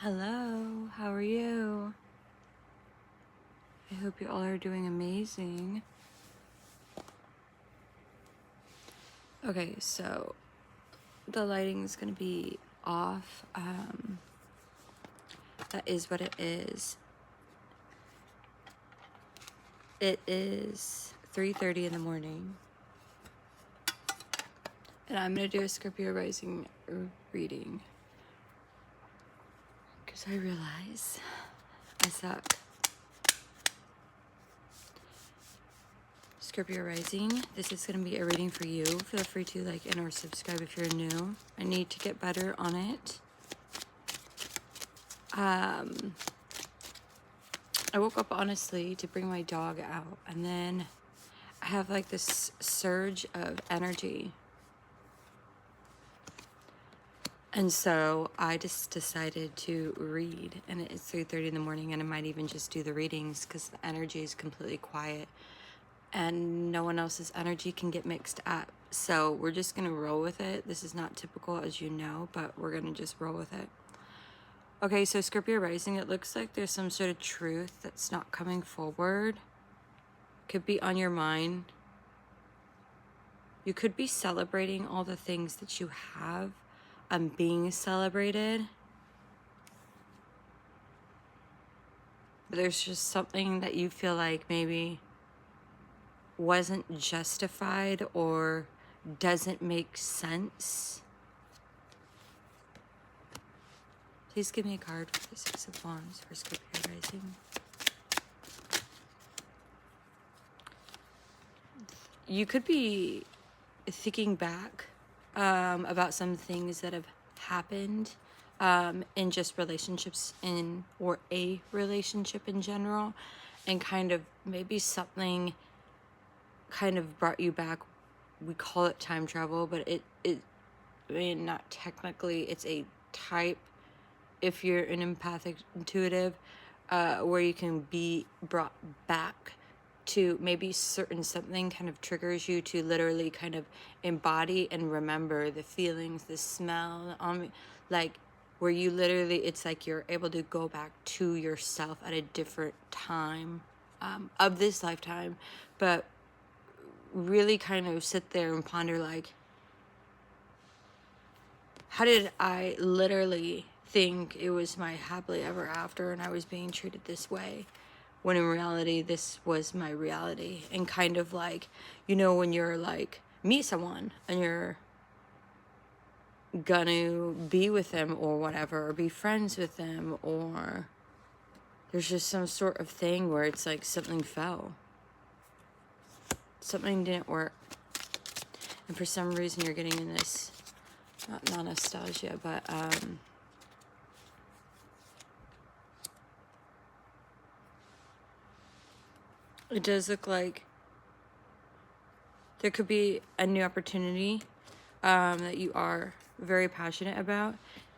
Hello, how are you? I hope you all are doing amazing. Okay, so the lighting is going to be off. That is what it is. It is 3:30 in the morning. And I'm going to do a Scorpio rising reading. Because I realize I suck. Scorpio rising, this is going to be a reading for you. Feel free to like and or subscribe if you're new. I need to get better on it. I woke up honestly to bring my dog out, and then I have like this surge of energy. And so I just decided to read, and it's 3:30 in the morning, and I might even just do the readings because the energy is completely quiet and no one else's energy can get mixed up. So we're just going to roll with it. This is not typical, as you know, but we're going to just roll with it. Okay, so Scorpio rising, it looks like there's some sort of truth that's not coming forward. Could be on your mind. You could be celebrating all the things that you have being celebrated. But there's just something that you feel like maybe wasn't justified or doesn't make sense. Please give me a card for the Six of Wands for Scorpio rising. You could be thinking back about some things that have happened in just relationships or a relationship in general, and kind of maybe something kind of brought you back. We call it time travel, but it I mean, not technically, it's a type, if you're an empathic intuitive, where you can be brought back to maybe certain something kind of triggers you to literally kind of embody and remember the feelings, the smell, like where you literally, it's like you're able to go back to yourself at a different time of this lifetime, but really kind of sit there and ponder like, how did I literally think it was my happily ever after and I was being treated this way, when in reality this was my reality? And kind of like, you know, when you're like meet someone and you're gonna be with them or whatever, or be friends with them, or there's just some sort of thing where it's like something fell, something didn't work, and for some reason you're getting in this not nostalgia, but it does look like there could be a new opportunity that you are very passionate about,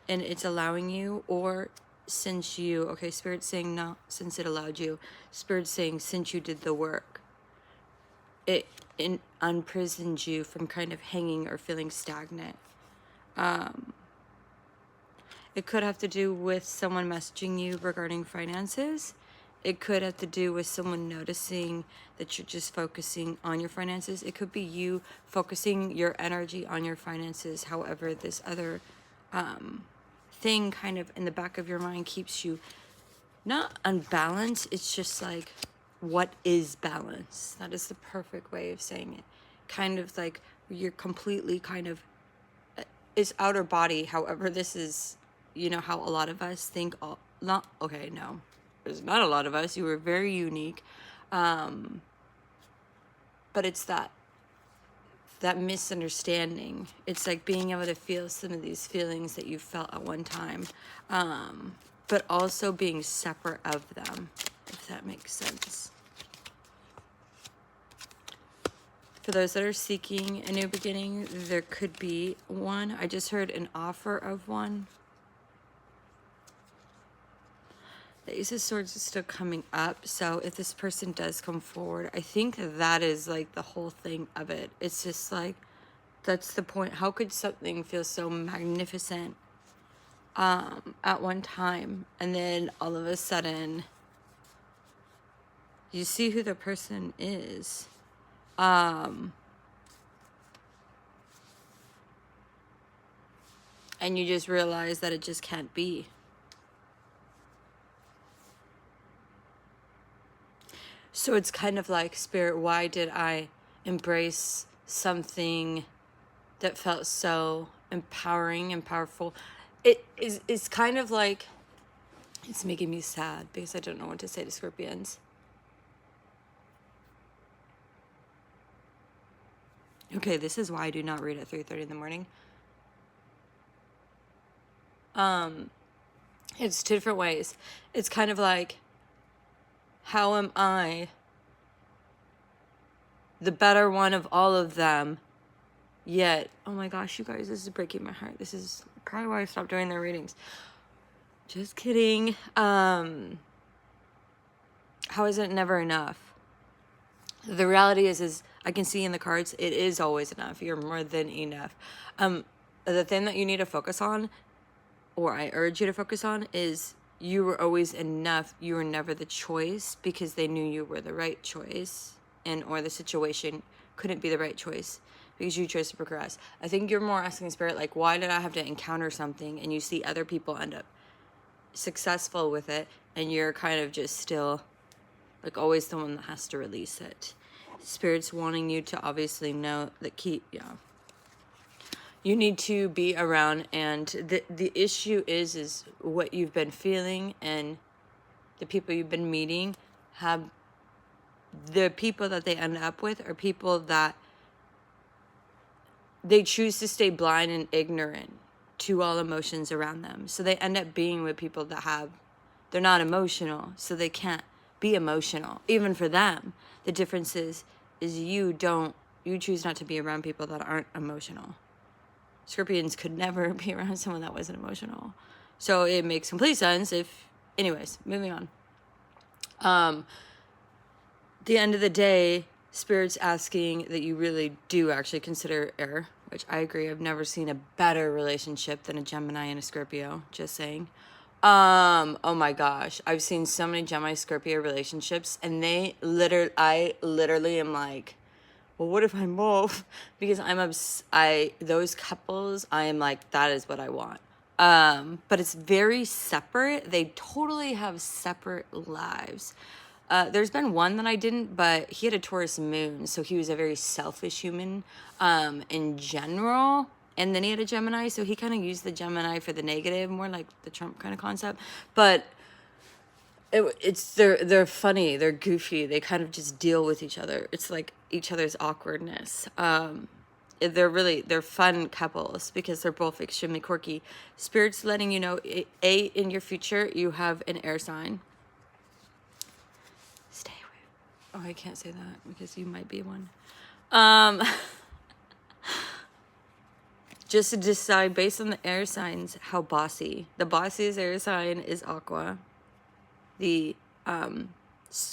and it's allowing you, or since you, okay, Spirit's saying not since it allowed you, Spirit's saying since you did the work, it unprisoned you from kind of hanging or feeling stagnant. It could have to do with someone messaging you regarding finances. It could have to do with someone noticing that you're just focusing on your finances. It could be you focusing your energy on your finances. However, this other thing kind of in the back of your mind keeps you not unbalanced. It's just like, what is balance? That is the perfect way of saying it. Kind of like you're completely kind of, it's outer body. However, this is, you know, how a lot of us think, no, there's not a lot of us. You were very unique. But it's that misunderstanding. It's like being able to feel some of these feelings that you felt at one time, but also being separate of them, if that makes sense. For those that are seeking a new beginning, there could be one. I just heard an offer of one. The Ace of Swords is still coming up. So if this person does come forward, I think that is like the whole thing of it. It's just like, that's the point. How could something feel so magnificent at one time, and then all of a sudden you see who the person is. And you just realize that it just can't be. So it's kind of like, Spirit, why did I embrace something that felt so empowering and powerful? It's kind of like, it's making me sad because I don't know what to say to Scorpions. Okay, this is why I do not read at 3:30 in the morning. It's two different ways. It's kind of like, how am I the better one of all of them? Yet, oh my gosh, you guys, this is breaking my heart. This is probably why I stopped doing their readings. Just kidding. How is it never enough? The reality is I can see in the cards, it is always enough. You're more than enough. The thing that you need to focus on, or I urge you to focus on, is you were always enough. You were never the choice because they knew you were the right choice, and or the situation couldn't be the right choice because you chose to progress. I think you're more asking Spirit, like, why did I have to encounter something? And you see other people end up successful with it, and you're kind of just still like always the one that has to release it. Spirit's wanting you to obviously know that you need to be around, and the issue is what you've been feeling, and the people you've been meeting have, the people that they end up with are people that they choose to stay blind and ignorant to all emotions around them. So they end up being with people that they're not emotional, so they can't be emotional. Even for them, the difference is you choose not to be around people that aren't emotional. Scorpions could never be around someone that wasn't emotional. So it makes complete sense anyways, moving on. The end of the day, Spirit's asking that you really do actually consider air, which I agree. I've never seen a better relationship than a Gemini and a Scorpio, just saying. Oh my gosh. I've seen so many Gemini Scorpio relationships, and I literally am like, well, what if I'm both? Because those couples, I am like, that is what I want. But it's very separate. They totally have separate lives. There's been one that I didn't, but he had a Taurus moon, so he was a very selfish human in general. And then he had a Gemini, so he kind of used the Gemini for the negative, more like the Trump kind of concept. But they're funny, they're goofy, they kind of just deal with each other. It's like each other's awkwardness. They're fun couples because they're both extremely quirky. Spirit's letting you know, in your future, you have an air sign. Stay away. Oh, I can't say that because you might be one. Just to decide based on the air signs how bossy. The bossiest air sign is Aqua. The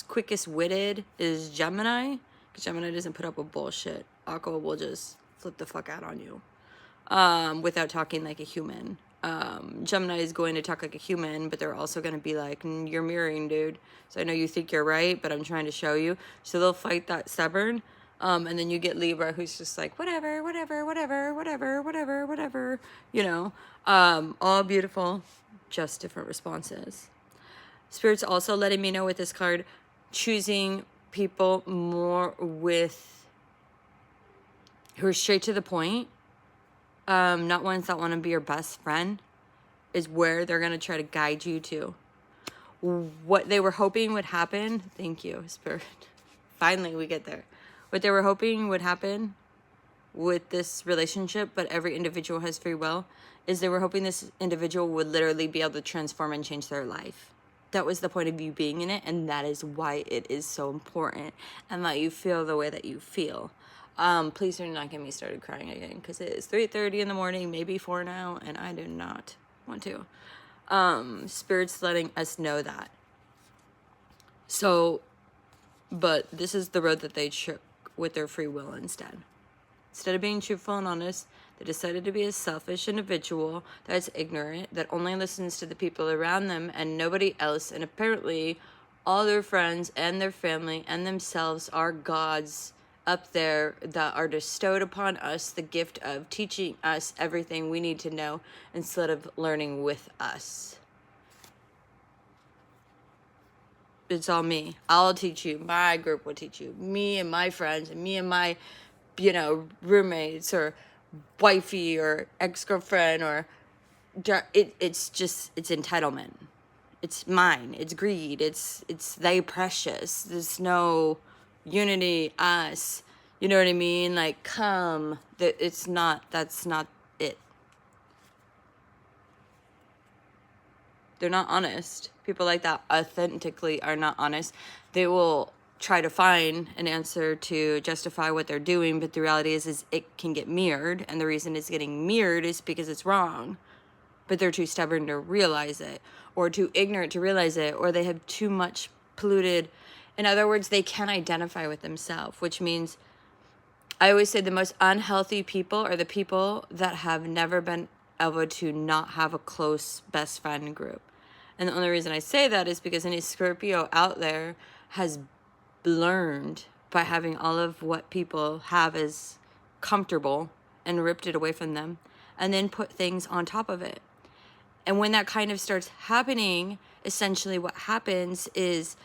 quickest witted is Gemini, because Gemini doesn't put up with bullshit. Aqua will just flip the fuck out on you without talking like a human. Gemini is going to talk like a human, but they're also going to be like, you're mirroring, dude. So I know you think you're right, but I'm trying to show you. So they'll fight that stubborn. And then you get Libra, who's just like, whatever, all beautiful, just different responses. Spirit's also letting me know with this card, choosing people more who are straight to the point, not ones that want to be your best friend, is where they're going to try to guide you to. What they were hoping would happen, thank you, Spirit. Finally, we get there. What they were hoping would happen with this relationship, but every individual has free will, is they were hoping this individual would literally be able to transform and change their life. That was the point of you being in it, and that is why it is so important, and that you feel the way that you feel. Please do not get me started crying again, because it is 3:30 in the morning, maybe 4 now, and I do not want to. Spirit's letting us know that. So, but this is the road that they took with their free will instead. Instead of being truthful and honest, they decided to be a selfish individual that's ignorant, that only listens to the people around them and nobody else. And apparently all their friends and their family and themselves are gods up there that are bestowed upon us the gift of teaching us everything we need to know instead of learning with us. It's all me. I'll teach you. My group will teach you. Me and my friends and me and my, roommates or wifey or ex-girlfriend or it's entitlement. It's mine. It's greed. It's they precious. There's no unity, us. You know what I mean? Like, come. That's not it. They're not honest. People like that authentically are not honest. They will try to find an answer to justify what they're doing, but the reality is it can get mirrored, and the reason it's getting mirrored is because it's wrong. But they're too stubborn to realize it, or too ignorant to realize it, or they have too much polluted. In other words, they can't identify with themselves, which means I always say the most unhealthy people are the people that have never been able to not have a close best friend group. And the only reason I say that is because any Scorpio out there has learned by having all of what people have as comfortable and ripped it away from them and then put things on top of it. And when that kind of starts happening, essentially what happens is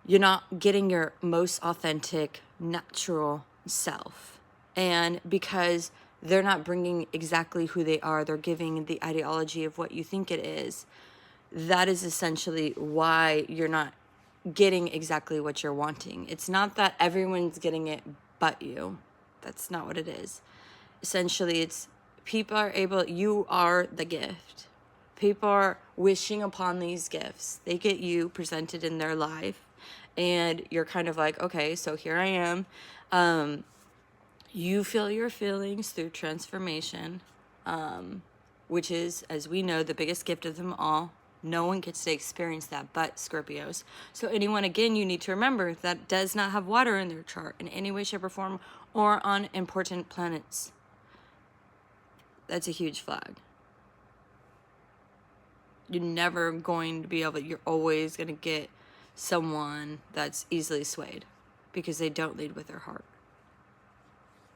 you're not getting your most authentic, natural self. And because they're not bringing exactly who they are, they're giving the ideology of what you think it is. That is essentially why you're not getting exactly what you're wanting. It's not that everyone's getting it but you. That's not what it is. Essentially, it's people are able, you are the gift. People are wishing upon these gifts. They get you presented in their life, and you're kind of like, okay, so here I am. You feel your feelings through transformation, which is, as we know, the biggest gift of them all. No one gets to experience that but Scorpios. So anyone, again, you need to remember that does not have water in their chart in any way, shape, or form, or on important planets. That's a huge flag. You're never going to be able, you're always going to get someone that's easily swayed because they don't lead with their heart.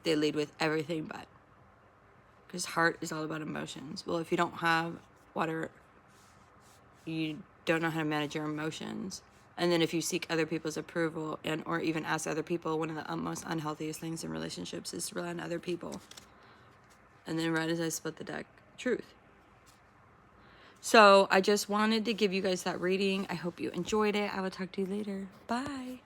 They lead with everything but. Because heart is all about emotions. Well, if you don't have water, you don't know how to manage your emotions. And then if you seek other people's approval and or even ask other people, one of the most unhealthiest things in relationships is to rely on other people. And then right as I split the deck, truth. So I just wanted to give you guys that reading. I hope you enjoyed it. I will talk to you later. Bye.